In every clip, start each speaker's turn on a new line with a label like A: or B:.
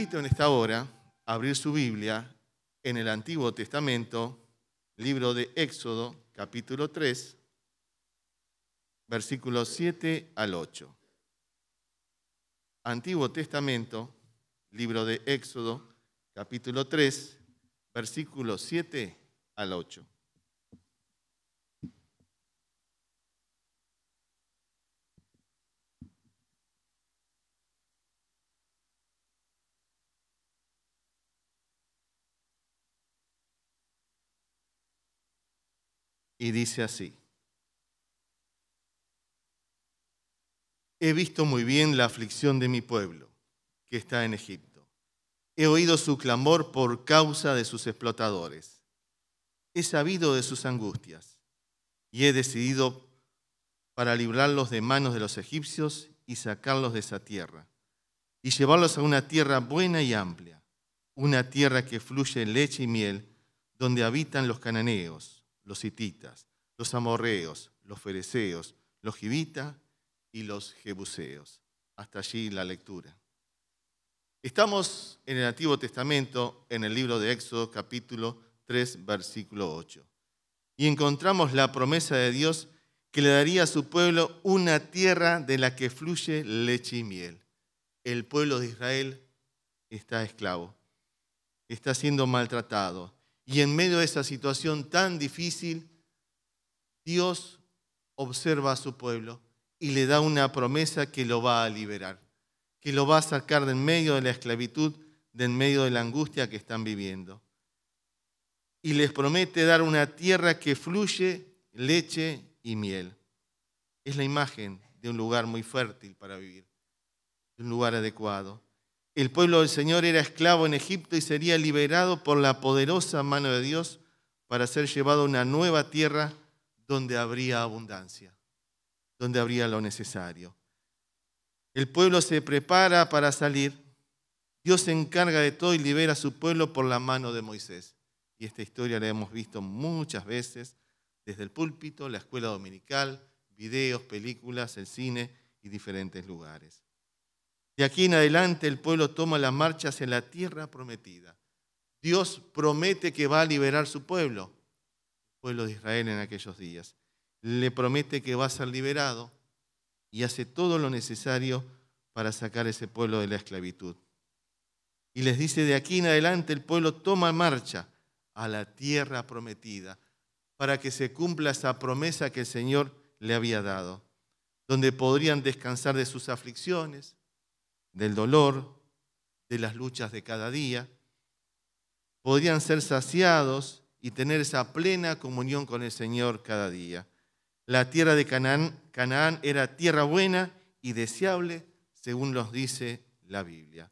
A: invito en esta hora a abrir su Biblia en el Antiguo Testamento, libro de Éxodo, capítulo 3, versículos 7 al 8. Antiguo Testamento, libro de Éxodo, capítulo 3, versículos 7 al 8. Y dice así: He visto muy bien la aflicción de mi pueblo, que está en Egipto. He oído su clamor por causa de sus explotadores. He sabido de sus angustias y he decidido para librarlos de manos de los egipcios y sacarlos de esa tierra y llevarlos a una tierra buena y amplia, una tierra que fluye leche y miel, donde habitan los cananeos, los hititas, los amorreos, los fereceos, los givitas y los jebuseos. Hasta allí la lectura. Estamos en el Antiguo Testamento, en el libro de Éxodo, capítulo 3, versículo 8. Y encontramos la promesa de Dios que le daría a su pueblo una tierra de la que fluye leche y miel. El pueblo de Israel está esclavo, está siendo maltratado. Y en medio de esa situación tan difícil, Dios observa a su pueblo y le da una promesa que lo va a liberar, que lo va a sacar de en medio de la esclavitud, de en medio de la angustia que están viviendo. Y les promete dar una tierra que fluye leche y miel. Es la imagen de un lugar muy fértil para vivir, de un lugar adecuado. El pueblo del Señor era esclavo en Egipto y sería liberado por la poderosa mano de Dios para ser llevado a una nueva tierra donde habría abundancia, donde habría lo necesario. El pueblo se prepara para salir. Dios se encarga de todo y libera a su pueblo por la mano de Moisés. Y esta historia la hemos visto muchas veces desde el púlpito, la escuela dominical, videos, películas, el cine y diferentes lugares. De aquí en adelante el pueblo toma la marcha hacia la tierra prometida. Dios promete que va a liberar su pueblo, el pueblo de Israel en aquellos días. Le promete que va a ser liberado y hace todo lo necesario para sacar a ese pueblo de la esclavitud. Y les dice, de aquí en adelante el pueblo toma marcha a la tierra prometida para que se cumpla esa promesa que el Señor le había dado, donde podrían descansar de sus aflicciones, del dolor, de las luchas de cada día. Podrían ser saciados y tener esa plena comunión con el Señor cada día. La tierra de Canaán era tierra buena y deseable, según nos dice la Biblia.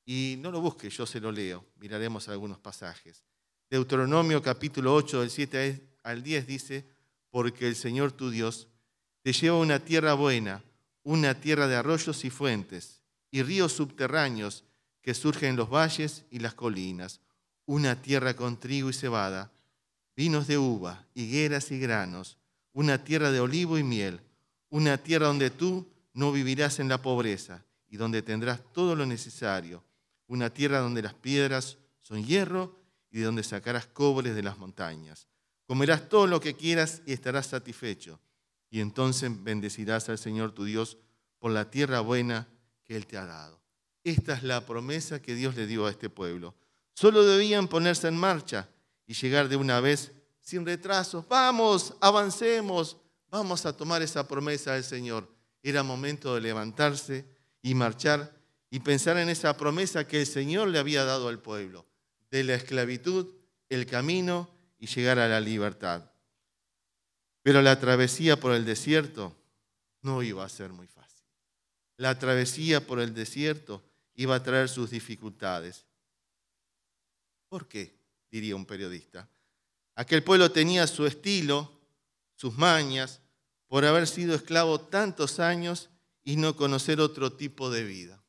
A: Y no lo busque, yo se lo leo. Miraremos algunos pasajes. Deuteronomio capítulo 8, del 7 al 10 dice: porque el Señor tu Dios te lleva a una tierra buena, una tierra de arroyos y fuentes, y ríos subterráneos que surgen en los valles y las colinas, una tierra con trigo y cebada, vinos de uva, higueras y granos, una tierra de olivo y miel, una tierra donde tú no vivirás en la pobreza y donde tendrás todo lo necesario, una tierra donde las piedras son hierro y de donde sacarás cobre de las montañas. Comerás todo lo que quieras y estarás satisfecho, y entonces bendecirás al Señor tu Dios por la tierra buena que Él te ha dado. Esta es la promesa que Dios le dio a este pueblo. Solo debían ponerse en marcha y llegar de una vez sin retrasos. Vamos, avancemos, vamos a tomar esa promesa del Señor. Era momento de levantarse y marchar y pensar en esa promesa que el Señor le había dado al pueblo, de la esclavitud, el camino y llegar a la libertad. Pero la travesía por el desierto no iba a ser muy fácil. La travesía por el desierto iba a traer sus dificultades. ¿Por qué?, diría un periodista. Aquel pueblo tenía su estilo, sus mañas, por haber sido esclavo tantos años y no conocer otro tipo de vida.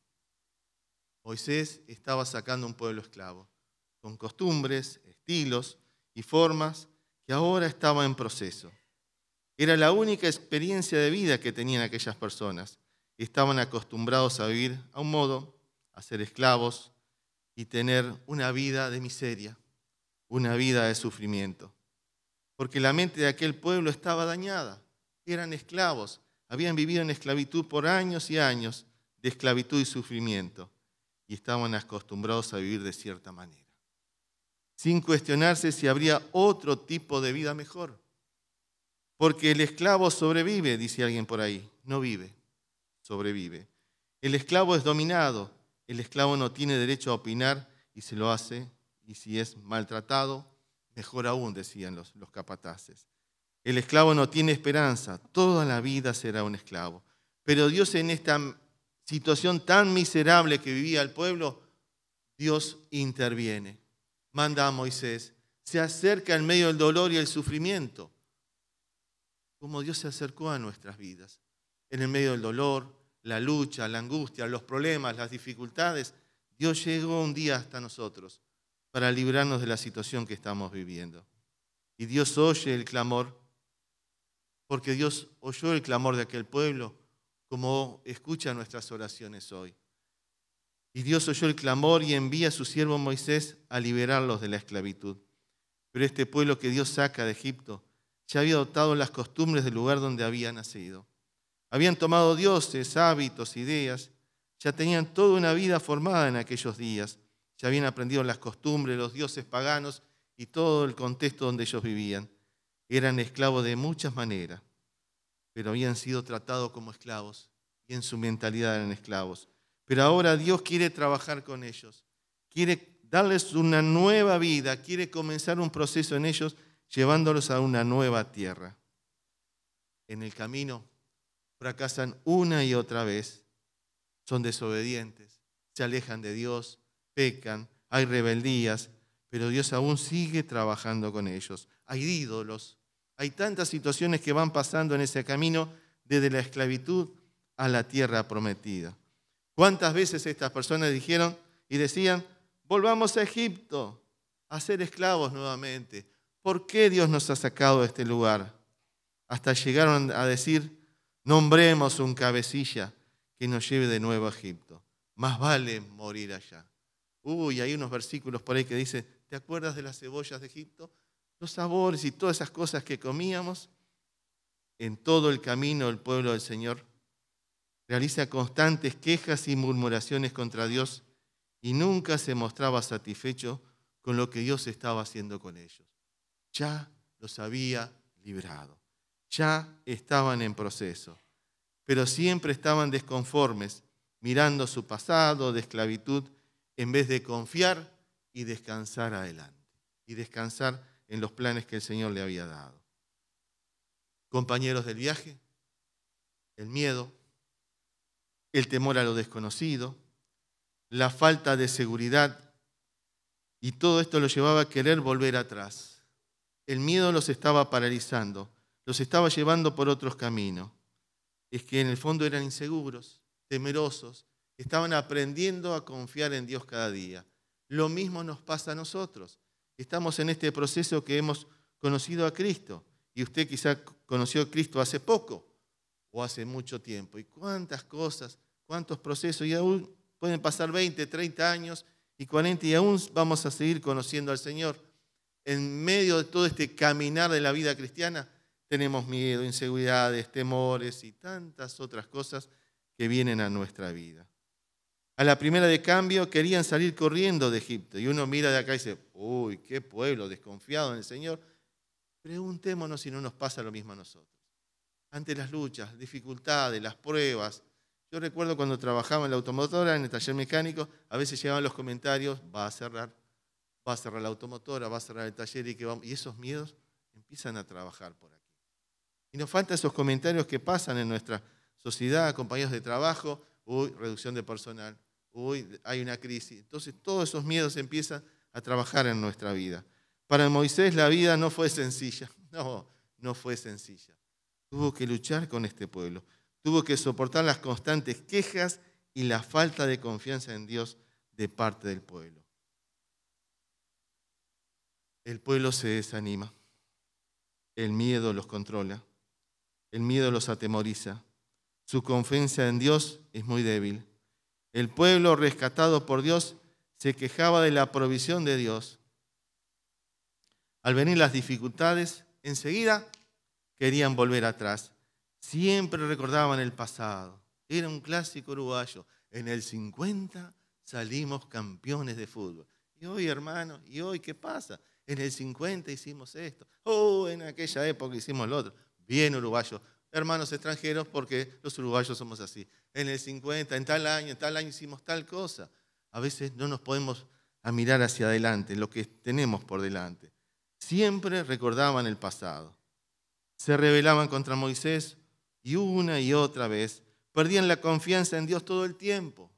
A: Moisés estaba sacando un pueblo esclavo, con costumbres, estilos y formas que ahora estaban en proceso. Era la única experiencia de vida que tenían aquellas personas. Estaban acostumbrados a vivir a un modo, a ser esclavos y tener una vida de miseria, una vida de sufrimiento. Porque la mente de aquel pueblo estaba dañada. Eran esclavos, habían vivido en esclavitud por años y años, de esclavitud y sufrimiento, y estaban acostumbrados a vivir de cierta manera, sin cuestionarse si habría otro tipo de vida mejor. Porque el esclavo sobrevive, dice alguien por ahí, no vive, sobrevive. El esclavo es dominado, el esclavo no tiene derecho a opinar y se lo hace, y si es maltratado, mejor aún, decían los capataces. El esclavo no tiene esperanza, toda la vida será un esclavo. Pero Dios, en esta situación tan miserable que vivía el pueblo, Dios interviene, manda a Moisés, se acerca en medio del dolor y el sufrimiento, como Dios se acercó a nuestras vidas, en el medio del dolor, la lucha, la angustia, los problemas, las dificultades. Dios llegó un día hasta nosotros para librarnos de la situación que estamos viviendo. Y Dios oye el clamor, porque Dios oyó el clamor de aquel pueblo, como escucha nuestras oraciones hoy. Y Dios oyó el clamor y envía a su siervo Moisés a liberarlos de la esclavitud. Pero este pueblo que Dios saca de Egipto ya había adoptado las costumbres del lugar donde había nacido. Habían tomado dioses, hábitos, ideas, ya tenían toda una vida formada en aquellos días. Ya habían aprendido las costumbres, los dioses paganos y todo el contexto donde ellos vivían. Eran esclavos de muchas maneras, pero habían sido tratados como esclavos y en su mentalidad eran esclavos. Pero ahora Dios quiere trabajar con ellos, quiere darles una nueva vida, quiere comenzar un proceso en ellos, llevándolos a una nueva tierra. En el camino fracasan una y otra vez, son desobedientes, se alejan de Dios, pecan, hay rebeldías, pero Dios aún sigue trabajando con ellos. Hay ídolos, hay tantas situaciones que van pasando en ese camino desde la esclavitud a la tierra prometida. ¿Cuántas veces estas personas dijeron y decían, volvamos a Egipto a ser esclavos nuevamente? ¿Por qué Dios nos ha sacado de este lugar? Hasta llegaron a decir, nombremos un cabecilla que nos lleve de nuevo a Egipto. Más vale morir allá. Hay unos versículos por ahí que dicen, ¿te acuerdas de las cebollas de Egipto? Los sabores y todas esas cosas que comíamos. En todo el camino el pueblo del Señor realiza constantes quejas y murmuraciones contra Dios y nunca se mostraba satisfecho con lo que Dios estaba haciendo con ellos. Ya los había librado, ya estaban en proceso, pero siempre estaban desconformes, mirando su pasado de esclavitud en vez de confiar y descansar adelante, y descansar en los planes que el Señor le había dado. Compañeros del viaje, el miedo, el temor a lo desconocido, la falta de seguridad, y todo esto los llevaba a querer volver atrás. El miedo los estaba paralizando, los estaba llevando por otros caminos. Es que en el fondo eran inseguros, temerosos, estaban aprendiendo a confiar en Dios cada día. Lo mismo nos pasa a nosotros. Estamos en este proceso que hemos conocido a Cristo, y usted quizá conoció a Cristo hace poco o hace mucho tiempo. Y cuántas cosas, cuántos procesos, y aún pueden pasar 20, 30 años y 40 y aún vamos a seguir conociendo al Señor. En medio de todo este caminar de la vida cristiana tenemos miedo, inseguridades, temores y tantas otras cosas que vienen a nuestra vida. A la primera de cambio querían salir corriendo de Egipto y uno mira de acá y dice, uy, qué pueblo desconfiado en el Señor. Preguntémonos si no nos pasa lo mismo a nosotros. Ante las luchas, dificultades, las pruebas. Yo recuerdo cuando trabajaba en la automotora, en el taller mecánico, a veces llegaban los comentarios, va a cerrar la automotora, va a cerrar el taller y esos miedos empiezan a trabajar por aquí. Y nos faltan esos comentarios que pasan en nuestra sociedad, compañeros de trabajo, reducción de personal, hay una crisis. Entonces todos esos miedos empiezan a trabajar en nuestra vida. Para Moisés la vida no fue sencilla, no fue sencilla. Tuvo que luchar con este pueblo, tuvo que soportar las constantes quejas y la falta de confianza en Dios de parte del pueblo. El pueblo se desanima, el miedo los controla, el miedo los atemoriza, su confianza en Dios es muy débil El pueblo rescatado por Dios se quejaba de la provisión de Dios. Al venir las dificultades, enseguida querían volver atrás. Siempre recordaban el pasado. Era un clásico uruguayo. En el 50 salimos campeones de fútbol. Y hoy, hermano, ¿y hoy qué pasa? En el 50 hicimos esto. En aquella época hicimos lo otro. Bien uruguayo. Hermanos extranjeros, porque los uruguayos somos así. En el 50, en tal año hicimos tal cosa. A veces no nos podemos mirar hacia adelante, lo que tenemos por delante. Siempre recordaban el pasado. Se rebelaban contra Moisés y una y otra vez perdían la confianza en Dios todo el tiempo.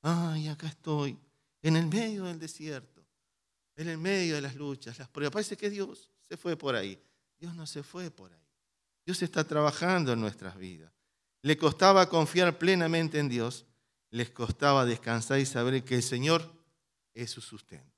A: Ay, acá estoy, en el medio del desierto, en el medio de las luchas, las pruebas. Parece que Dios se fue por ahí. Dios no se fue por ahí. Dios está trabajando en nuestras vidas. Le costaba confiar plenamente en Dios, les costaba descansar y saber que el Señor es su sustento.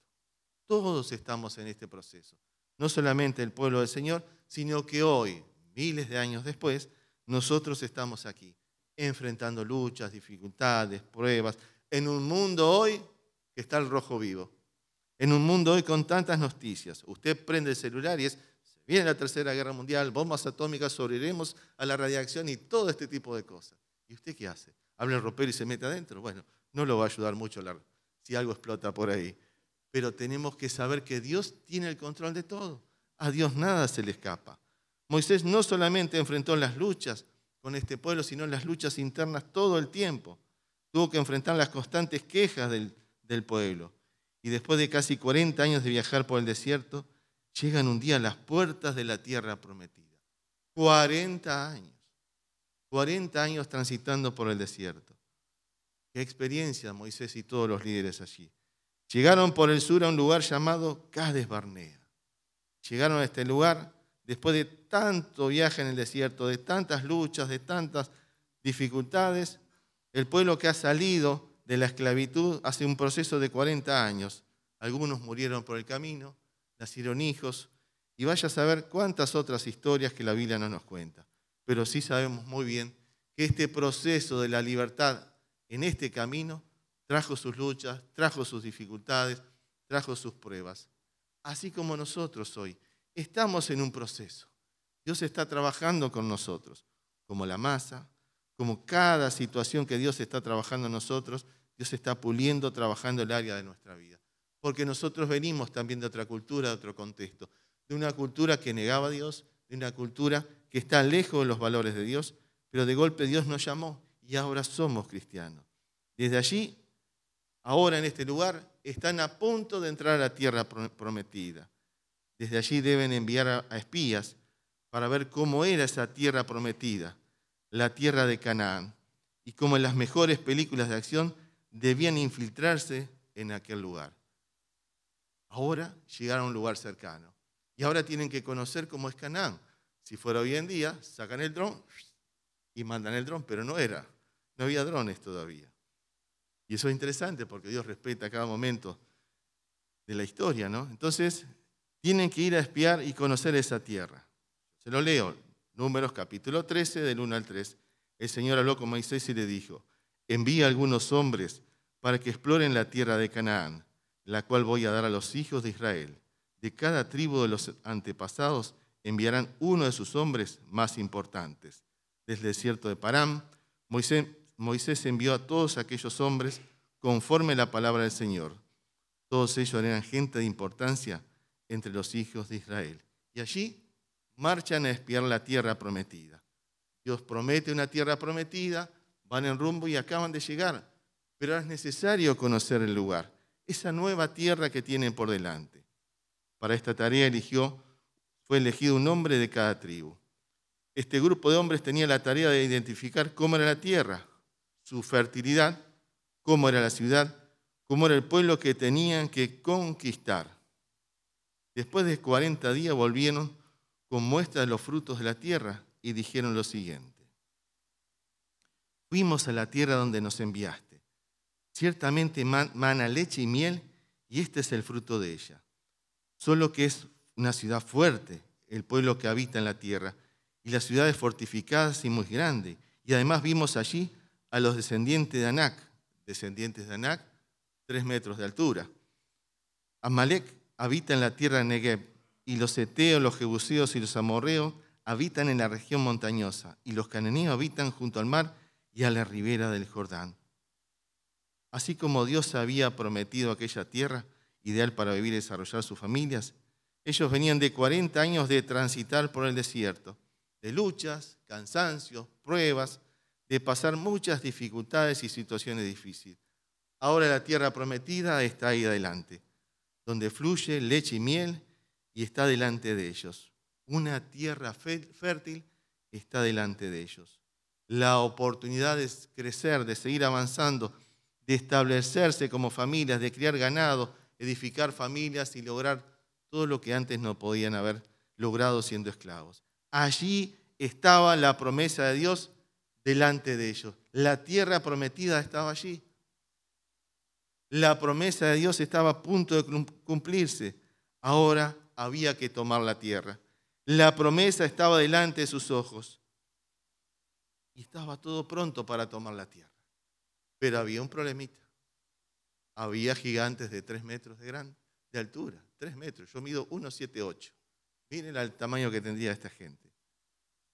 A: Todos estamos en este proceso. No solamente el pueblo del Señor, sino que hoy, miles de años después, nosotros estamos aquí, enfrentando luchas, dificultades, pruebas, en un mundo hoy que está al rojo vivo, en un mundo hoy con tantas noticias. Usted prende el celular y se viene la Tercera Guerra Mundial, bombas atómicas, sobreviviremos a la radiación y todo este tipo de cosas. ¿Y usted qué hace? ¿Abre el ropero y se mete adentro? Bueno, no lo va a ayudar mucho si algo explota por ahí. Pero tenemos que saber que Dios tiene el control de todo. A Dios nada se le escapa. Moisés no solamente enfrentó las luchas con este pueblo, sino las luchas internas todo el tiempo. Tuvo que enfrentar las constantes quejas del pueblo. Y después de casi 40 años de viajar por el desierto, llegan un día a las puertas de la tierra prometida. 40 años. 40 años transitando por el desierto. Qué experiencia Moisés y todos los líderes allí. Llegaron por el sur a un lugar llamado Cades Barnea. Llegaron a este lugar después de tanto viaje en el desierto, de tantas luchas, de tantas dificultades. El pueblo que ha salido de la esclavitud hace un proceso de 40 años. Algunos murieron por el camino, nacieron hijos, y vaya a saber cuántas otras historias que la Biblia no nos cuenta. Pero sí sabemos muy bien que este proceso de la libertad en este camino trajo sus luchas, trajo sus dificultades, trajo sus pruebas. Así como nosotros hoy estamos en un proceso. Dios está trabajando con nosotros, como la masa, como cada situación que Dios está trabajando en nosotros, Dios está puliendo, trabajando el área de nuestra vida. Porque nosotros venimos también de otra cultura, de otro contexto, de una cultura que negaba a Dios, de una cultura que está lejos de los valores de Dios, pero de golpe Dios nos llamó y ahora somos cristianos. Desde allí, ahora en este lugar, están a punto de entrar a la tierra prometida. Desde allí deben enviar a espías para ver cómo era esa tierra prometida, la tierra de Canaán, y cómo en las mejores películas de acción debían infiltrarse en aquel lugar. Ahora llegaron a un lugar cercano y ahora tienen que conocer cómo es Canaán. Si fuera hoy en día, sacan el dron y mandan el dron, pero no había drones todavía. Y eso es interesante porque Dios respeta cada momento de la historia, ¿no? Entonces, tienen que ir a espiar y conocer esa tierra. Se lo leo, Números capítulo 13, del 1 al 3. El Señor habló con Moisés y le dijo: envía a algunos hombres para que exploren la tierra de Canaán, la cual voy a dar a los hijos de Israel. De cada tribu de los antepasados enviarán uno de sus hombres más importantes. Desde el desierto de Parán, Moisés envió a todos aquellos hombres conforme la palabra del Señor. Todos ellos eran gente de importancia entre los hijos de Israel. Y allí marchan a espiar la tierra prometida. Dios promete una tierra prometida, van en rumbo y acaban de llegar. Pero es necesario conocer el lugar, esa nueva tierra que tienen por delante. Para esta tarea fue elegido un hombre de cada tribu. Este grupo de hombres tenía la tarea de identificar cómo era la tierra, su fertilidad, cómo era la ciudad, cómo era el pueblo que tenían que conquistar. Después de 40 días volvieron con muestra de los frutos de la tierra y dijeron lo siguiente: fuimos a la tierra donde nos enviaste. Ciertamente mana leche y miel, y este es el fruto de ella. Solo que es una ciudad fuerte, el pueblo que habita en la tierra, y las ciudades fortificadas y muy grandes. Y además vimos allí a los descendientes de Anac, descendientes de Anac, 3 metros de altura. Amalek habita en la tierra de Negev, y los heteos, los jebuseos y los amorreos habitan en la región montañosa, y los cananeos habitan junto al mar y a la ribera del Jordán. Así como Dios había prometido aquella tierra, ideal para vivir y desarrollar sus familias, ellos venían de 40 años de transitar por el desierto, de luchas, cansancios, pruebas, de pasar muchas dificultades y situaciones difíciles. Ahora la tierra prometida está ahí adelante, donde fluye leche y miel, y está delante de ellos. Una tierra fértil está delante de ellos. La oportunidad de crecer, de seguir avanzando, de establecerse como familias, de criar ganado, edificar familias y lograr todo lo que antes no podían haber logrado siendo esclavos. Allí estaba la promesa de Dios delante de ellos. La tierra prometida estaba allí. La promesa de Dios estaba a punto de cumplirse. Ahora había que tomar la tierra. La promesa estaba delante de sus ojos. Y estaba todo pronto para tomar la tierra. Pero había un problemita. Había gigantes de 3 metros de altura. 3 metros. Yo mido 1,78. Miren el tamaño que tendría esta gente.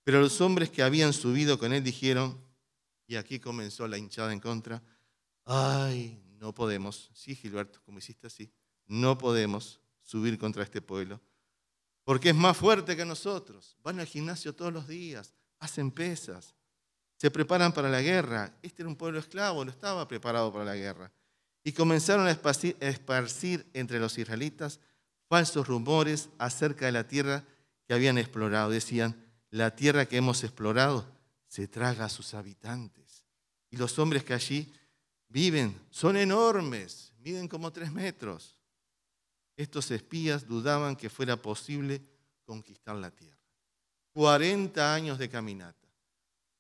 A: Pero los hombres que habían subido con él dijeron, y aquí comenzó la hinchada en contra, ay, no podemos. Sí, Gilberto, como hiciste así, no podemos subir contra este pueblo, porque es más fuerte que nosotros. Van al gimnasio todos los días, hacen pesas, se preparan para la guerra. Este era un pueblo esclavo, no estaba preparado para la guerra. Y comenzaron a esparcir entre los israelitas falsos rumores acerca de la tierra que habían explorado. Decían, la tierra que hemos explorado se traga a sus habitantes. Y los hombres que allí viven son enormes, miden como 3 metros. Estos espías dudaban que fuera posible conquistar la tierra. 40 años de caminata.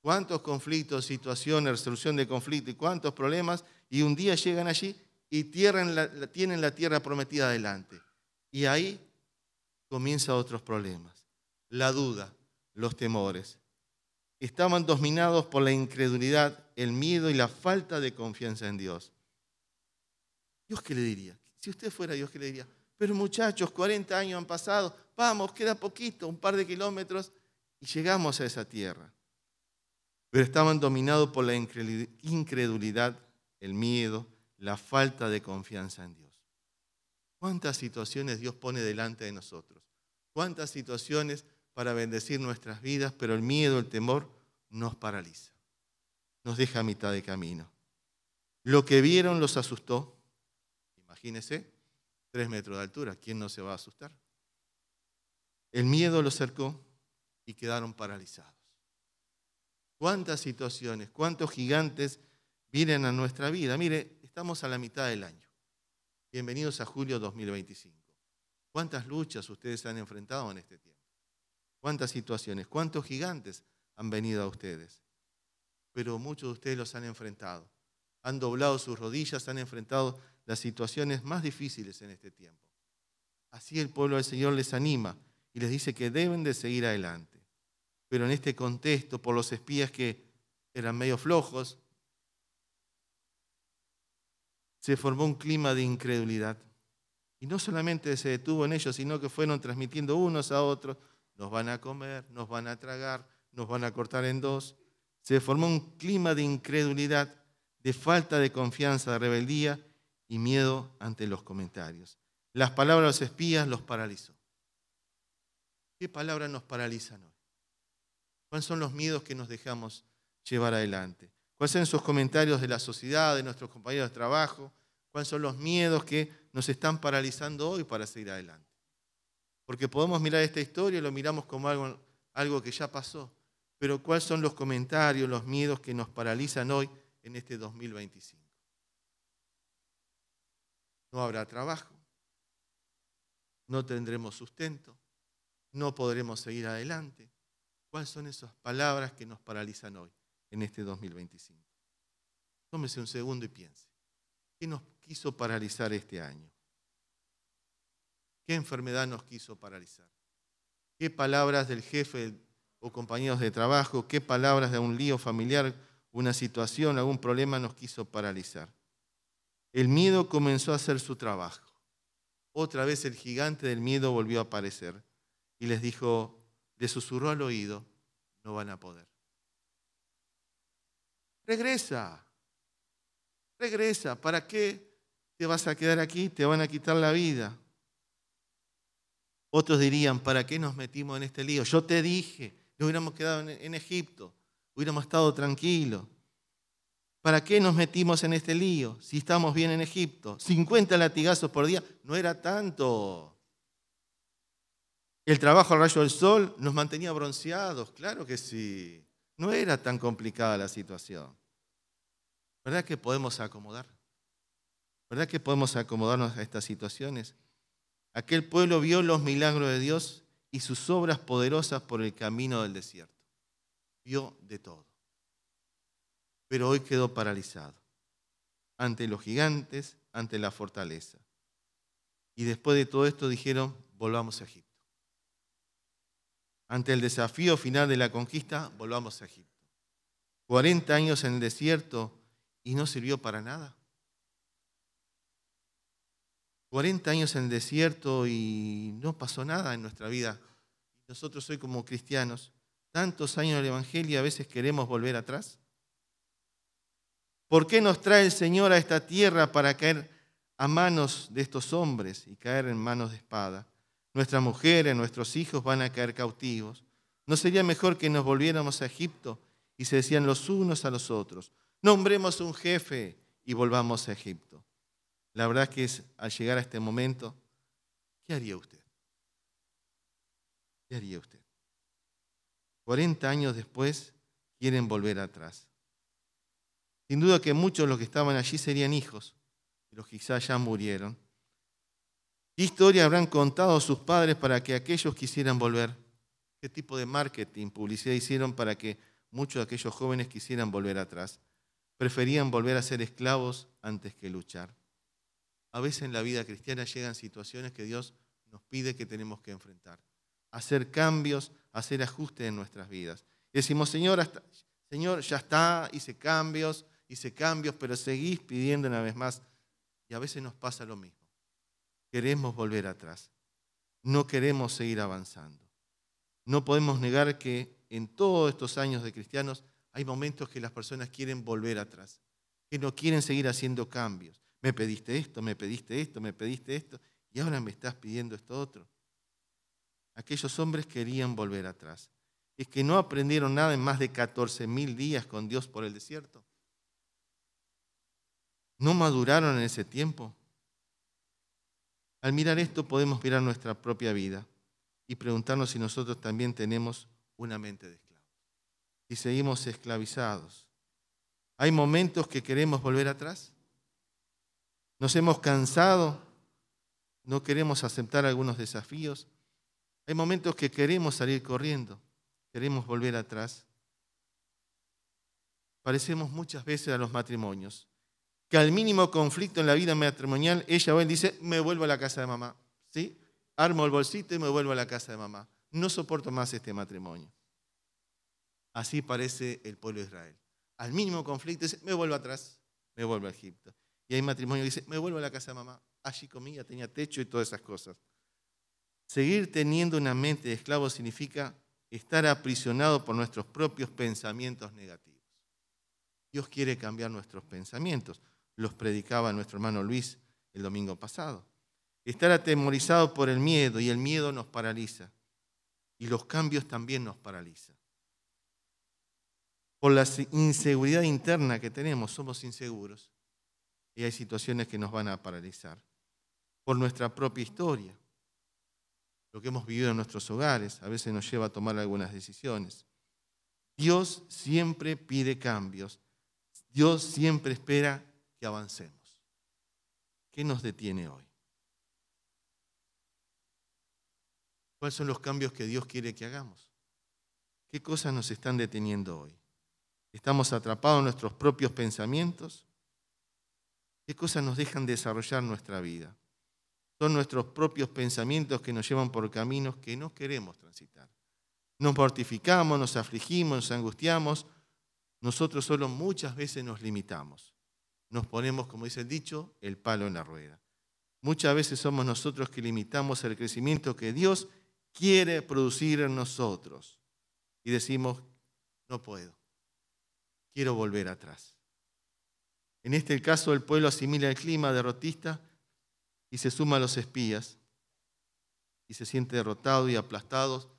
A: ¿Cuántos conflictos, situaciones, resolución de conflictos y cuántos problemas? Y un día llegan allí y tienen la tierra prometida adelante. Y ahí comienzan otros problemas. La duda, los temores. Estaban dominados por la incredulidad, el miedo y la falta de confianza en Dios. ¿Dios qué le diría? Si usted fuera Dios, ¿qué le diría? Pero muchachos, 40 años han pasado, vamos, queda poquito, un par de kilómetros y llegamos a esa tierra. Pero estaban dominados por la incredulidad, el miedo, la falta de confianza en Dios. ¿Cuántas situaciones Dios pone delante de nosotros? ¿Cuántas situaciones para bendecir nuestras vidas, pero el miedo, el temor nos paraliza, nos deja a mitad de camino? Lo que vieron los asustó. Imagínense, 3 metros de altura, ¿quién no se va a asustar? El miedo los cercó y quedaron paralizados. ¿Cuántas situaciones, cuántos gigantes vienen a nuestra vida? Mire, estamos a la mitad del año. Bienvenidos a julio 2025. ¿Cuántas luchas ustedes han enfrentado en este tiempo? ¿Cuántas situaciones? ¿Cuántos gigantes han venido a ustedes? Pero muchos de ustedes los han enfrentado. Han doblado sus rodillas, han enfrentado las situaciones más difíciles en este tiempo. Así el pueblo del Señor les anima y les dice que deben de seguir adelante. Pero en este contexto, por los espías que eran medio flojos, se formó un clima de incredulidad. Y no solamente se detuvo en ellos, sino que fueron transmitiendo unos a otros, nos van a comer, nos van a tragar, nos van a cortar en dos. Se formó un clima de incredulidad, de falta de confianza, de rebeldía y miedo ante los comentarios. Las palabras de los espías los paralizó. ¿Qué palabras nos paralizan hoy? ¿Cuáles son los miedos que nos dejamos llevar adelante? ¿Cuáles son esos comentarios de la sociedad, de nuestros compañeros de trabajo? ¿Cuáles son los miedos que nos están paralizando hoy para seguir adelante? Porque podemos mirar esta historia y lo miramos como algo que ya pasó. Pero ¿cuáles son los comentarios, los miedos que nos paralizan hoy en este 2025? No habrá trabajo, no tendremos sustento, no podremos seguir adelante. ¿Cuáles son esas palabras que nos paralizan hoy en este 2025? Tómese un segundo y piense. ¿Qué nos quiso paralizar este año? ¿Qué enfermedad nos quiso paralizar? ¿Qué palabras del jefe o compañeros de trabajo, qué palabras de un lío familiar, una situación, algún problema nos quiso paralizar? El miedo comenzó a hacer su trabajo. Otra vez el gigante del miedo volvió a aparecer y les dijo, les susurró al oído, no van a poder. Regresa, regresa, ¿para qué te vas a quedar aquí? Te van a quitar la vida. Otros dirían, ¿para qué nos metimos en este lío? Yo te dije, nos hubiéramos quedado en Egipto, hubiéramos estado tranquilos. ¿Para qué nos metimos en este lío si estamos bien en Egipto? 50 latigazos por día, no era tanto. El trabajo al rayo del sol nos mantenía bronceados, claro que sí. No era tan complicada la situación. ¿Verdad que podemos acomodar? ¿Verdad que podemos acomodarnos a estas situaciones? Aquel pueblo vio los milagros de Dios y sus obras poderosas por el camino del desierto. Vio de todo. Pero hoy quedó paralizado ante los gigantes, ante la fortaleza. Y después de todo esto dijeron, volvamos a Egipto. Ante el desafío final de la conquista, volvamos a Egipto. 40 años en el desierto y no sirvió para nada. 40 años en el desierto y no pasó nada en nuestra vida. Nosotros hoy como cristianos, tantos años en el Evangelio, a veces queremos volver atrás. ¿Por qué nos trae el Señor a esta tierra para caer a manos de estos hombres y caer en manos de espada? Nuestras mujeres, nuestros hijos van a caer cautivos. ¿No sería mejor que nos volviéramos a Egipto? Y se decían los unos a los otros, nombremos un jefe y volvamos a Egipto. La verdad que es, al llegar a este momento, ¿qué haría usted? ¿Qué haría usted? 40 años después quieren volver atrás. Sin duda que muchos de los que estaban allí serían hijos, y los quizás ya murieron. ¿Qué historia habrán contado sus padres para que aquellos quisieran volver? ¿Qué tipo de marketing, publicidad hicieron para que muchos de aquellos jóvenes quisieran volver atrás? Preferían volver a ser esclavos antes que luchar. A veces en la vida cristiana llegan situaciones que Dios nos pide que tenemos que enfrentar. Hacer cambios, hacer ajustes en nuestras vidas. Y decimos, Señor, ya está, hice cambios, pero seguís pidiendo una vez más. Y a veces nos pasa lo mismo. Queremos volver atrás. No queremos seguir avanzando. No podemos negar que en todos estos años de cristianos hay momentos que las personas quieren volver atrás, que no quieren seguir haciendo cambios. Me pediste esto, me pediste esto, me pediste esto, y ahora me estás pidiendo esto otro. Aquellos hombres querían volver atrás. Es que no aprendieron nada en más de 14.000 días con Dios por el desierto. ¿No maduraron en ese tiempo? Al mirar esto podemos mirar nuestra propia vida y preguntarnos si nosotros también tenemos una mente de esclavos. Si seguimos esclavizados. ¿Hay momentos que queremos volver atrás? ¿Nos hemos cansado? ¿No queremos aceptar algunos desafíos? Hay momentos que queremos salir corriendo, queremos volver atrás. Parecemos muchas veces a los matrimonios, que al mínimo conflicto en la vida matrimonial, ella o él dice, me vuelvo a la casa de mamá. ¿Sí? Armo el bolsito y me vuelvo a la casa de mamá. No soporto más este matrimonio. Así parece el pueblo de Israel. Al mínimo conflicto dice, me vuelvo atrás, me vuelvo a Egipto. Y hay matrimonio que dice, me vuelvo a la casa de mamá. Allí comía, tenía techo y todas esas cosas. Seguir teniendo una mente de esclavo significa estar aprisionado por nuestros propios pensamientos negativos. Dios quiere cambiar nuestros pensamientos. Los predicaba nuestro hermano Luis el domingo pasado. Estar atemorizado por el miedo, y el miedo nos paraliza. Y los cambios también nos paralizan. Por la inseguridad interna que tenemos, somos inseguros. Y hay situaciones que nos van a paralizar. Por nuestra propia historia. Lo que hemos vivido en nuestros hogares a veces nos lleva a tomar algunas decisiones. Dios siempre pide cambios. Dios siempre espera que avancemos. ¿Qué nos detiene hoy? ¿Cuáles son los cambios que Dios quiere que hagamos? ¿Qué cosas nos están deteniendo hoy? ¿Estamos atrapados en nuestros propios pensamientos? ¿Qué cosas nos dejan desarrollar nuestra vida? Son nuestros propios pensamientos que nos llevan por caminos que no queremos transitar. Nos mortificamos, nos afligimos, nos angustiamos. Nosotros solo muchas veces nos limitamos. nos ponemos, como dice el dicho, el palo en la rueda. Muchas veces somos nosotros que limitamos el crecimiento que Dios quiere producir en nosotros. Y decimos, no puedo, quiero volver atrás. En este caso, el pueblo asimila el clima derrotista y se suma a los espías y se siente derrotado y aplastado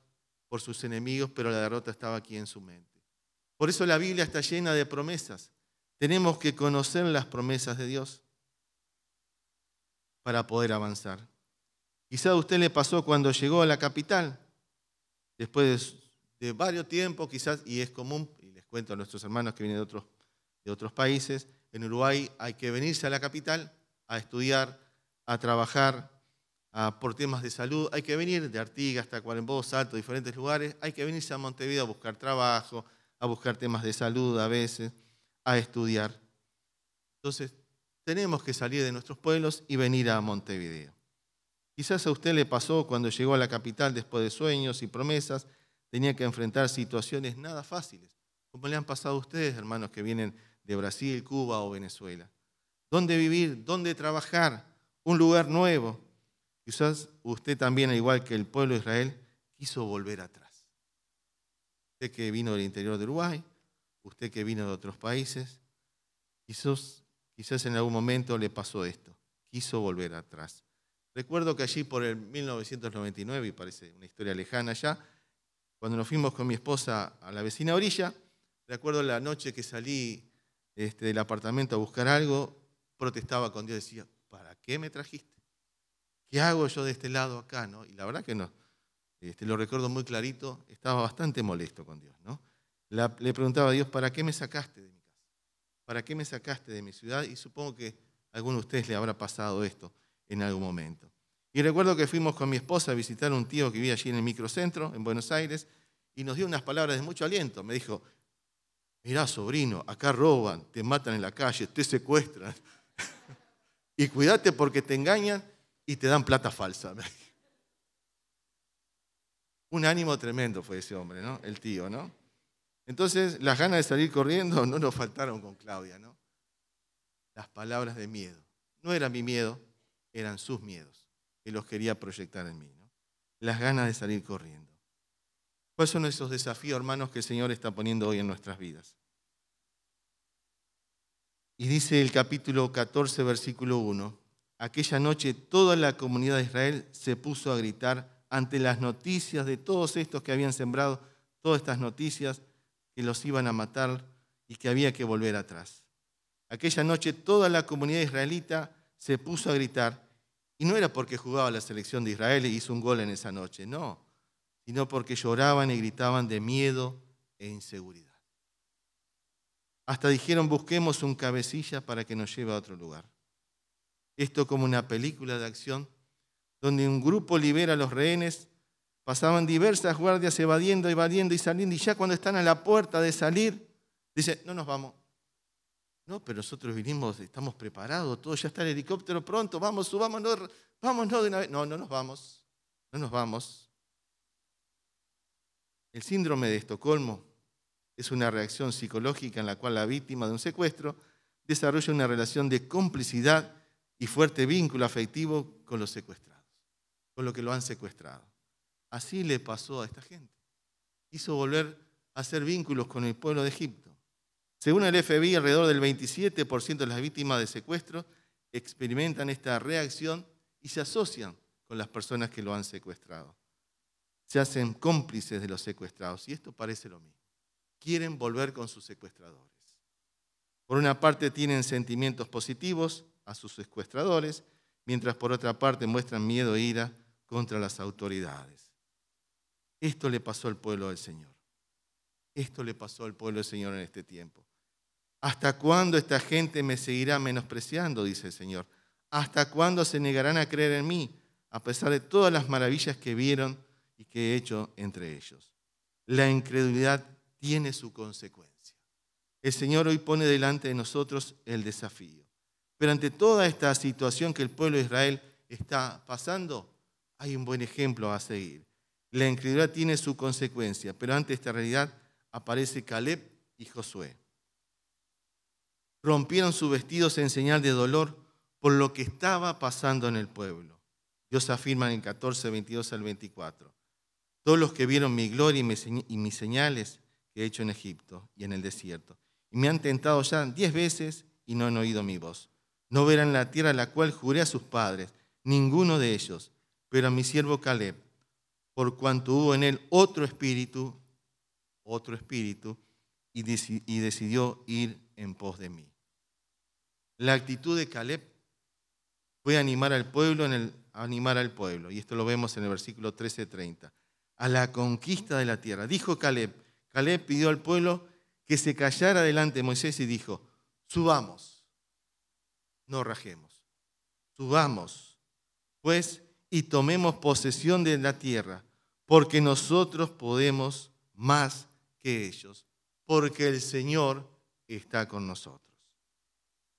A: por sus enemigos, pero la derrota estaba aquí en su mente. Por eso la Biblia está llena de promesas. Tenemos que conocer las promesas de Dios para poder avanzar. Quizá a usted le pasó cuando llegó a la capital, después de varios tiempos quizás, y es común, y les cuento a nuestros hermanos que vienen de otros países, en Uruguay hay que venirse a la capital a estudiar, a trabajar, por temas de salud. Hay que venir de Artigas hasta Cuarembó, Salto, diferentes lugares. Hay que venirse a Montevideo a buscar trabajo, a buscar temas de salud a veces, a estudiar. Entonces, tenemos que salir de nuestros pueblos y venir a Montevideo. Quizás a usted le pasó cuando llegó a la capital después de sueños y promesas, tenía que enfrentar situaciones nada fáciles, como le han pasado a ustedes, hermanos que vienen de Brasil, Cuba o Venezuela. ¿Dónde vivir? ¿Dónde trabajar? Un lugar nuevo. Quizás usted también, al igual que el pueblo de Israel, quiso volver atrás. Usted que vino del interior de Uruguay, usted que vino de otros países, quizás en algún momento le pasó esto, quiso volver atrás. Recuerdo que allí por el 1999, y parece una historia lejana ya, cuando nos fuimos con mi esposa a la vecina orilla, recuerdo la noche que salí del apartamento a buscar algo, protestaba con Dios, decía, ¿para qué me trajiste? ¿Qué hago yo de este lado acá? ¿No? Y la verdad que no, lo recuerdo muy clarito, estaba bastante molesto con Dios, ¿no? Le preguntaba a Dios, ¿para qué me sacaste de mi casa? ¿Para qué me sacaste de mi ciudad? Y supongo que a alguno de ustedes le habrá pasado esto en algún momento. Y recuerdo que fuimos con mi esposa a visitar a un tío que vivía allí en el microcentro, en Buenos Aires, y nos dio unas palabras de mucho aliento. Me dijo, mirá, sobrino, acá roban, te matan en la calle, te secuestran. Y cuídate porque te engañan y te dan plata falsa. Un ánimo tremendo fue ese hombre, ¿no? El tío, ¿no? Entonces, las ganas de salir corriendo no nos faltaron con Claudia, ¿no? Las palabras de miedo. No era mi miedo, eran sus miedos, que los quería proyectar en mí, ¿no? Las ganas de salir corriendo. ¿Cuáles son esos desafíos, hermanos, que el Señor está poniendo hoy en nuestras vidas? Y dice el capítulo 14, versículo 1, aquella noche toda la comunidad de Israel se puso a gritar ante las noticias de todos estos que habían sembrado, todas estas noticias que los iban a matar y que había que volver atrás. Aquella noche toda la comunidad israelita se puso a gritar, y no era porque jugaba la selección de Israel e hizo un gol en esa noche, no, sino porque lloraban y gritaban de miedo e inseguridad. Hasta dijeron, busquemos un cabecilla para que nos lleve a otro lugar. Esto como una película de acción donde un grupo libera a los rehenes, pasaban diversas guardias evadiendo y saliendo, y ya cuando están a la puerta de salir, dicen, no nos vamos. No, pero nosotros vinimos, estamos preparados, todo ya está el helicóptero pronto, vamos, subámonos, vámonos de una vez. No, no nos vamos, no nos vamos. El síndrome de Estocolmo es una reacción psicológica en la cual la víctima de un secuestro desarrolla una relación de complicidad y fuerte vínculo afectivo con los secuestrados, con lo que lo han secuestrado. Así le pasó a esta gente. Quiso volver a hacer vínculos con el pueblo de Egipto. Según el FBI, alrededor del 27% de las víctimas de secuestro experimentan esta reacción y se asocian con las personas que lo han secuestrado. Se hacen cómplices de los secuestrados y esto parece lo mismo. Quieren volver con sus secuestradores. Por una parte tienen sentimientos positivos a sus secuestradores, mientras por otra parte muestran miedo e ira contra las autoridades. Esto le pasó al pueblo del Señor. Esto le pasó al pueblo del Señor en este tiempo. ¿Hasta cuándo esta gente me seguirá menospreciando?, dice el Señor. ¿Hasta cuándo se negarán a creer en mí, a pesar de todas las maravillas que vieron y que he hecho entre ellos? La incredulidad tiene su consecuencia. El Señor hoy pone delante de nosotros el desafío. Pero ante toda esta situación que el pueblo de Israel está pasando, hay un buen ejemplo a seguir. La incredulidad tiene su consecuencia, pero ante esta realidad aparece Caleb y Josué. rompieron sus vestidos en señal de dolor por lo que estaba pasando en el pueblo. Dios afirma en el 14, 22 al 24. Todos los que vieron mi gloria y mis señales que he hecho en Egipto y en el desierto, y me han tentado ya 10 veces y no han oído mi voz. No verán la tierra a la cual juré a sus padres, ninguno de ellos, pero a mi siervo Caleb, por cuanto hubo en él otro espíritu, y decidió ir en pos de mí. La actitud de Caleb fue animar al pueblo, y esto lo vemos en el versículo 13-30, a la conquista de la tierra. Dijo Caleb pidió al pueblo que se callara delante de Moisés y dijo: subamos, no rajemos, subamos, pues, y tomemos posesión de la tierra, porque nosotros podemos más que ellos, porque el Señor está con nosotros.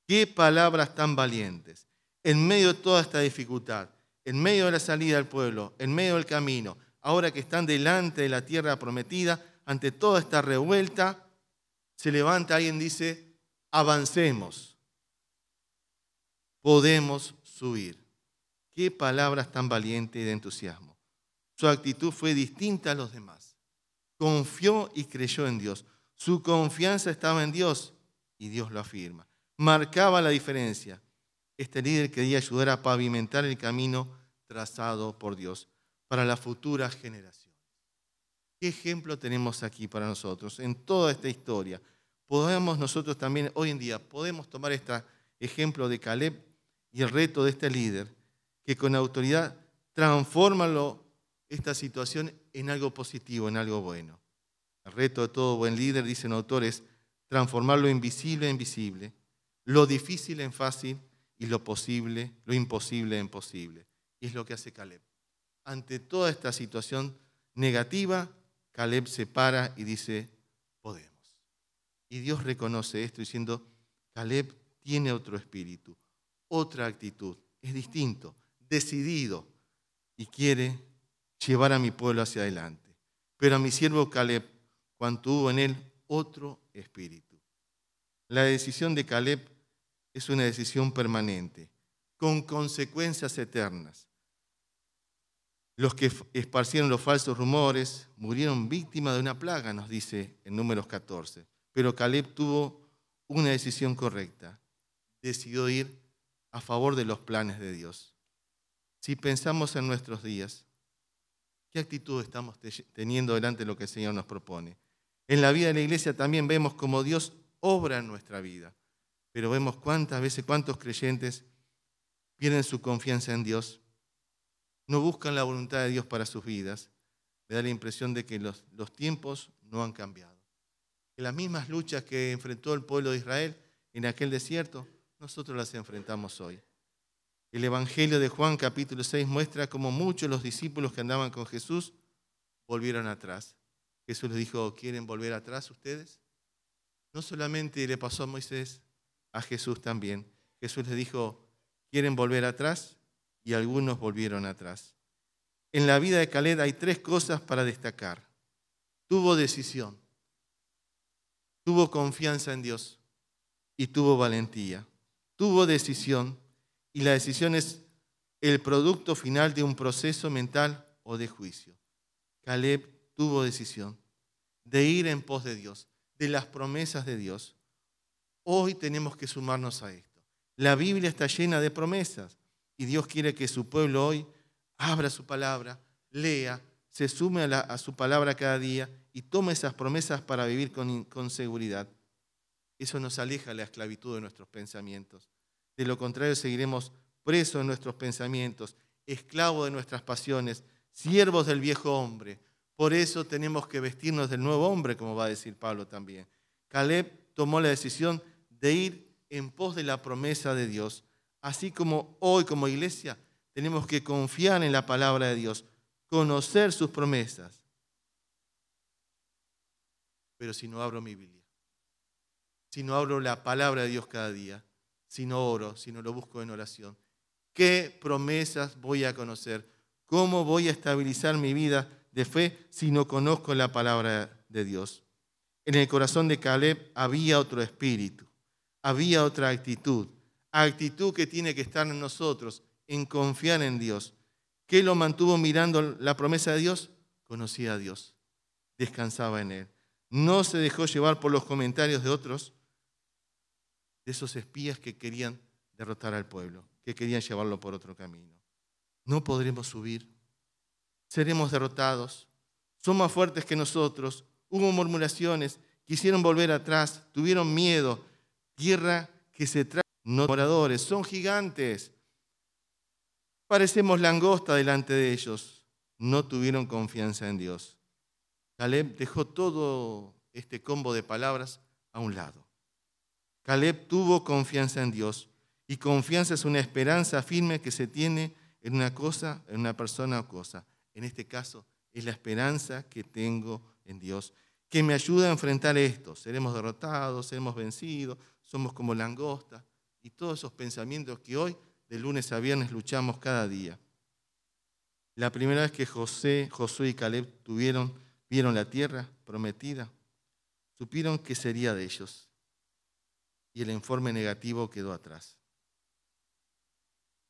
A: Qué palabras tan valientes. En medio de toda esta dificultad, en medio de la salida del pueblo, en medio del camino, ahora que están delante de la tierra prometida, ante toda esta revuelta, se levanta alguien y dice: avancemos, podemos subir. Qué palabras tan valientes y de entusiasmo. Su actitud fue distinta a los demás. Confió y creyó en Dios. Su confianza estaba en Dios y Dios lo afirma. Marcaba la diferencia. Este líder quería ayudar a pavimentar el camino trazado por Dios para las futuras generaciones. ¿Qué ejemplo tenemos aquí para nosotros en toda esta historia? Podemos nosotros también, hoy en día, podemos tomar este ejemplo de Caleb y el reto de este líder, que con autoridad transforma esta situación en algo positivo, en algo bueno. El reto de todo buen líder, dicen autores, es transformar lo invisible en visible, lo difícil en fácil y lo imposible en posible. Y es lo que hace Caleb. Ante toda esta situación negativa, Caleb se para y dice: podemos. Y Dios reconoce esto diciendo: Caleb tiene otro espíritu, otra actitud, es distinto, decidido y quiere llevar a mi pueblo hacia adelante. Pero a mi siervo Caleb, cuanto hubo en él otro espíritu. La decisión de Caleb es una decisión permanente, con consecuencias eternas. Los que esparcieron los falsos rumores murieron víctimas de una plaga, nos dice en Números 14. Pero Caleb tuvo una decisión correcta. Decidió ir a favor de los planes de Dios. Si pensamos en nuestros días, ¿qué actitud estamos teniendo delante de lo que el Señor nos propone? En la vida de la iglesia también vemos cómo Dios obra en nuestra vida. Pero vemos cuántos creyentes pierden su confianza en Dios, no buscan la voluntad de Dios para sus vidas. Me da la impresión de que los tiempos no han cambiado. Que las mismas luchas que enfrentó el pueblo de Israel en aquel desierto, nosotros las enfrentamos hoy. El Evangelio de Juan capítulo 6 muestra cómo muchos de los discípulos que andaban con Jesús volvieron atrás. Jesús les dijo: ¿quieren volver atrás ustedes? No solamente le pasó a Moisés, a Jesús también. Jesús les dijo: ¿quieren volver atrás? Y algunos volvieron atrás. En la vida de Caleb hay 3 cosas para destacar. Tuvo decisión, tuvo confianza en Dios y tuvo valentía. Tuvo decisión, y la decisión es el producto final de un proceso mental o de juicio. Caleb tuvo decisión de ir en pos de Dios, de las promesas de Dios. Hoy tenemos que sumarnos a esto. La Biblia está llena de promesas y Dios quiere que su pueblo hoy abra su palabra, lea, se sume a su palabra cada día y tome esas promesas para vivir con seguridad. Eso nos aleja de la esclavitud de nuestros pensamientos. De lo contrario, seguiremos presos en nuestros pensamientos, esclavos de nuestras pasiones, siervos del viejo hombre. Por eso tenemos que vestirnos del nuevo hombre, como va a decir Pablo también. Caleb tomó la decisión de ir en pos de la promesa de Dios. Así como hoy como iglesia tenemos que confiar en la palabra de Dios, conocer sus promesas. Pero si no abro mi Biblia, si no abro la palabra de Dios cada día, si no oro, si no lo busco en oración, ¿qué promesas voy a conocer? ¿Cómo voy a estabilizar mi vida de fe si no conozco la palabra de Dios? En el corazón de Caleb había otro espíritu. había otra actitud que tiene que estar en nosotros, en confiar en Dios. ¿Qué lo mantuvo mirando la promesa de Dios? Conocía a Dios, descansaba en Él. No se dejó llevar por los comentarios de otros, de esos espías que querían derrotar al pueblo, que querían llevarlo por otro camino. No podremos subir, seremos derrotados, son más fuertes que nosotros, hubo murmuraciones, quisieron volver atrás, tuvieron miedo, tierra que se trae, no moradores, son gigantes, parecemos langosta delante de ellos, no tuvieron confianza en Dios. Caleb dejó todo este combo de palabras a un lado. Caleb tuvo confianza en Dios, y confianza es una esperanza firme que se tiene en una cosa, en una persona o cosa. En este caso, es la esperanza que tengo en Dios, que me ayuda a enfrentar esto. Seremos derrotados, seremos vencidos, somos como langosta, y todos esos pensamientos que hoy, de lunes a viernes, luchamos cada día. La primera vez que Josué y Caleb vieron la tierra prometida, supieron que sería de ellos, y el informe negativo quedó atrás.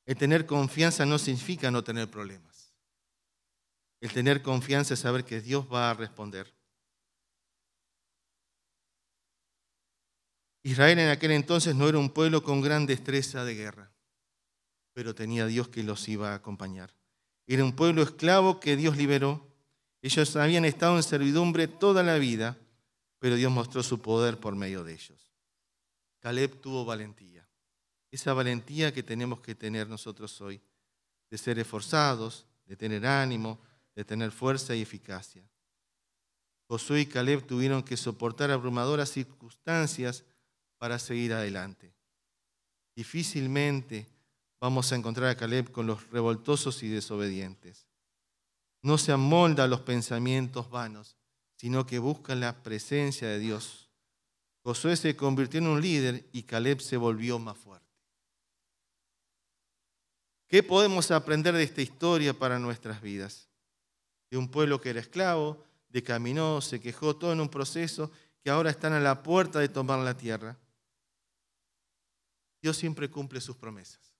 A: El tener confianza no significa no tener problemas. El tener confianza es saber que Dios va a responder. Israel en aquel entonces no era un pueblo con gran destreza de guerra, pero tenía a Dios que los iba a acompañar. Era un pueblo esclavo que Dios liberó. Ellos habían estado en servidumbre toda la vida, pero Dios mostró su poder por medio de ellos. Caleb tuvo valentía, esa valentía que tenemos que tener nosotros hoy, de ser esforzados, de tener ánimo, de tener fuerza y eficacia. Josué y Caleb tuvieron que soportar abrumadoras circunstancias para seguir adelante. Difícilmente vamos a encontrar a Caleb con los revoltosos y desobedientes. No se amolda a los pensamientos vanos, sino que busca la presencia de Dios. Josué se convirtió en un líder y Caleb se volvió más fuerte. ¿Qué podemos aprender de esta historia para nuestras vidas? De un pueblo que era esclavo, decaminó, se quejó, todo en un proceso, que ahora están a la puerta de tomar la tierra. Dios siempre cumple sus promesas.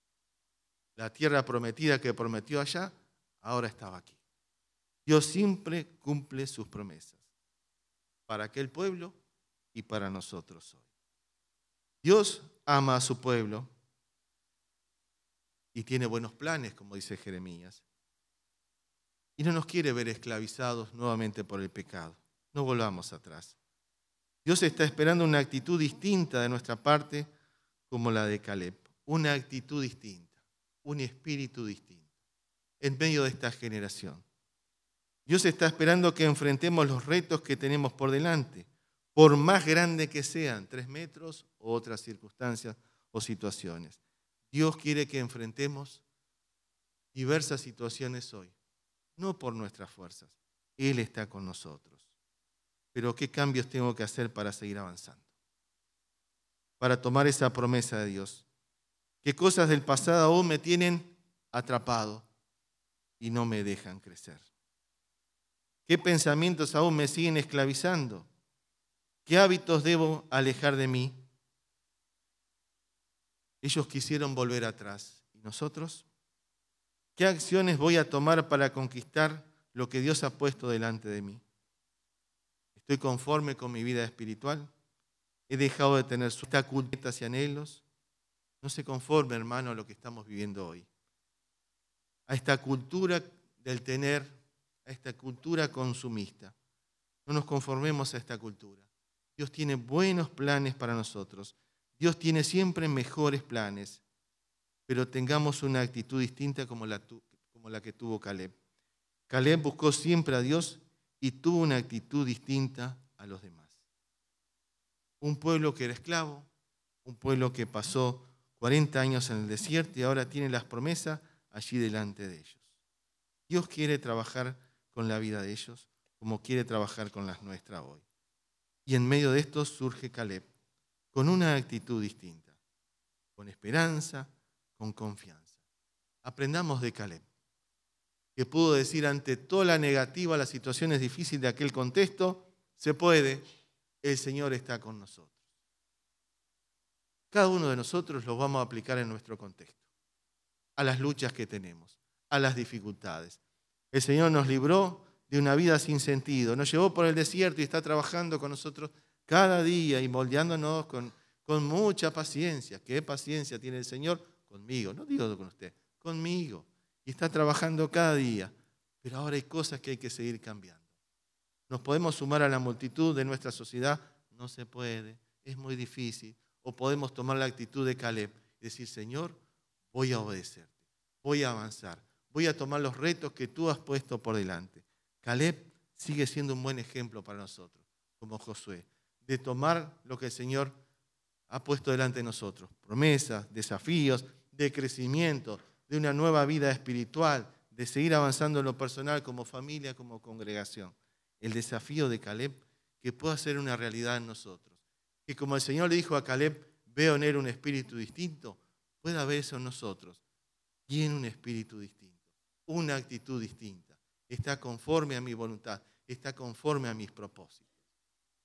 A: La tierra prometida que prometió allá, ahora estaba aquí. Dios siempre cumple sus promesas para aquel pueblo y para nosotros hoy. Dios ama a su pueblo y tiene buenos planes, como dice Jeremías. Y no nos quiere ver esclavizados nuevamente por el pecado. No volvamos atrás. Dios está esperando una actitud distinta de nuestra parte como la de Caleb. Una actitud distinta, un espíritu distinto en medio de esta generación. Dios está esperando que enfrentemos los retos que tenemos por delante, por más grande que sean, 3 metros u otras circunstancias o situaciones. Dios quiere que enfrentemos diversas situaciones hoy, no por nuestras fuerzas. Él está con nosotros. Pero ¿qué cambios tengo que hacer para seguir avanzando? Para tomar esa promesa de Dios. ¿Qué cosas del pasado aún me tienen atrapado y no me dejan crecer? ¿Qué pensamientos aún me siguen esclavizando? ¿Qué hábitos debo alejar de mí? Ellos quisieron volver atrás. ¿Y nosotros? ¿Qué acciones voy a tomar para conquistar lo que Dios ha puesto delante de mí? ¿Estoy conforme con mi vida espiritual? ¿He dejado de tener sus metas y anhelos? No se conforme, hermano, a lo que estamos viviendo hoy. A esta cultura del tener, a esta cultura consumista. No nos conformemos a esta cultura. Dios tiene buenos planes para nosotros. Dios tiene siempre mejores planes. Pero tengamos una actitud distinta como la que tuvo Caleb. Caleb buscó siempre a Dios y tuvo una actitud distinta a los demás. Un pueblo que era esclavo, un pueblo que pasó 40 años en el desierto y ahora tiene las promesas allí delante de ellos. Dios quiere trabajar con la vida de ellos como quiere trabajar con las nuestras hoy. Y en medio de esto surge Caleb con una actitud distinta, con esperanza, con confianza. Aprendamos de Caleb, que pudo decir ante toda la negativa, las situaciones difíciles de aquel contexto, se puede, el Señor está con nosotros. cada uno de nosotros los vamos a aplicar en nuestro contexto, a las luchas que tenemos, a las dificultades. El Señor nos libró de una vida sin sentido, nos llevó por el desierto y está trabajando con nosotros cada día y moldeándonos con mucha paciencia. ¿Qué paciencia tiene el Señor? Conmigo, no digo con usted, conmigo. Y está trabajando cada día. Pero ahora hay cosas que hay que seguir cambiando. ¿Nos podemos sumar a la multitud de nuestra sociedad? No se puede, es muy difícil. O podemos tomar la actitud de Caleb y decir, Señor, voy a obedecerte, voy a avanzar, voy a tomar los retos que tú has puesto por delante. Caleb sigue siendo un buen ejemplo para nosotros, como Josué, de tomar lo que el Señor ha puesto delante de nosotros. Promesas, desafíos, de crecimiento, de una nueva vida espiritual, de seguir avanzando en lo personal como familia, como congregación. El desafío de Caleb que pueda ser una realidad en nosotros. Que como el Señor le dijo a Caleb, veo en él un espíritu distinto, pueda haber eso en nosotros. Tiene un espíritu distinto, una actitud distinta. Está conforme a mi voluntad, está conforme a mis propósitos.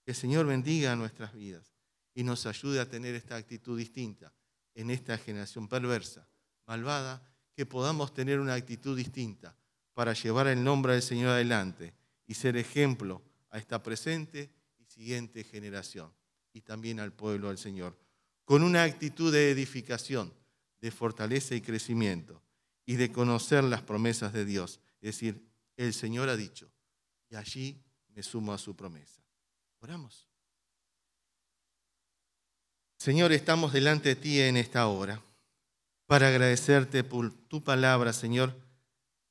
A: Que el Señor bendiga nuestras vidas y nos ayude a tener esta actitud distinta en esta generación perversa, malvada, que podamos tener una actitud distinta para llevar el nombre del Señor adelante y ser ejemplo a esta presente y siguiente generación y también al pueblo del Señor, con una actitud de edificación, de fortaleza y crecimiento y de conocer las promesas de Dios. Es decir, el Señor ha dicho y allí me sumo a su promesa. Oramos. Señor, estamos delante de ti en esta hora para agradecerte por tu palabra, Señor,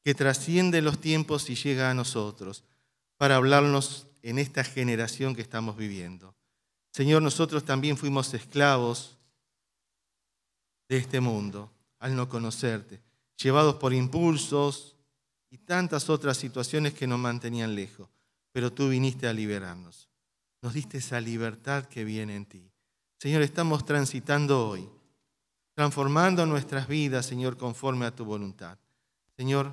A: que trasciende los tiempos y llega a nosotros para hablarnos en esta generación que estamos viviendo. Señor, nosotros también fuimos esclavos de este mundo al no conocerte, llevados por impulsos y tantas otras situaciones que nos mantenían lejos, pero tú viniste a liberarnos. Nos diste esa libertad que viene en ti. Señor, estamos transitando hoy, transformando nuestras vidas, Señor, conforme a tu voluntad. Señor,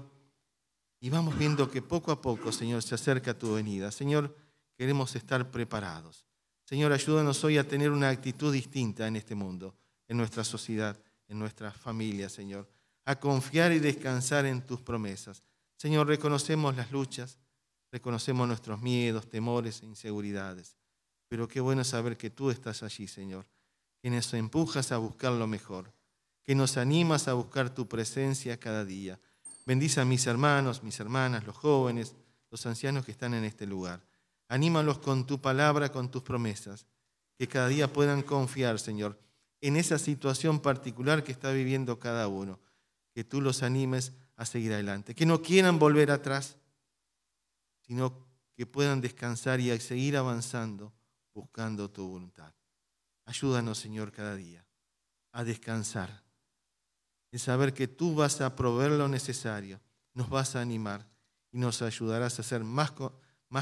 A: y vamos viendo que poco a poco, Señor, se acerca tu venida. Señor, queremos estar preparados. Señor, ayúdanos hoy a tener una actitud distinta en este mundo, en nuestra sociedad, en nuestras familias, Señor. A confiar y descansar en tus promesas. Señor, reconocemos las luchas, reconocemos nuestros miedos, temores e inseguridades. Pero qué bueno saber que tú estás allí, Señor, que nos empujas a buscar lo mejor, que nos animas a buscar tu presencia cada día. Bendice a mis hermanos, mis hermanas, los jóvenes, los ancianos que están en este lugar. Anímalos con tu palabra, con tus promesas, que cada día puedan confiar, Señor, en esa situación particular que está viviendo cada uno. Que tú los animes a seguir adelante, que no quieran volver atrás, sino que puedan descansar y a seguir avanzando, buscando tu voluntad. Ayúdanos, Señor, cada día a descansar, en saber que tú vas a proveer lo necesario, nos vas a animar y nos ayudarás a ser más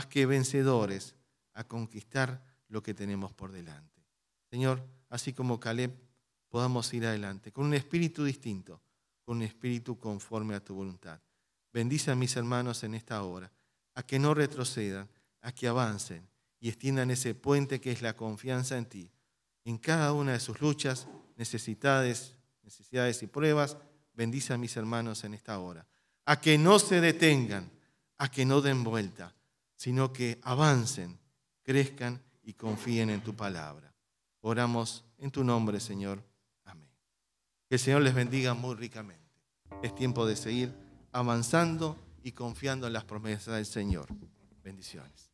A: que vencedores, a conquistar lo que tenemos por delante. Señor, así como Caleb, podamos ir adelante con un espíritu distinto, con un espíritu conforme a tu voluntad. Bendice a mis hermanos en esta hora, a que no retrocedan, a que avancen y extiendan ese puente que es la confianza en ti. En cada una de sus luchas, necesidades y pruebas, bendice a mis hermanos en esta hora. A que no se detengan, a que no den vuelta, sino que avancen, crezcan y confíen en tu palabra. Oramos en tu nombre, Señor. Amén. Que el Señor les bendiga muy ricamente. Es tiempo de seguir avanzando y confiando en las promesas del Señor. Bendiciones.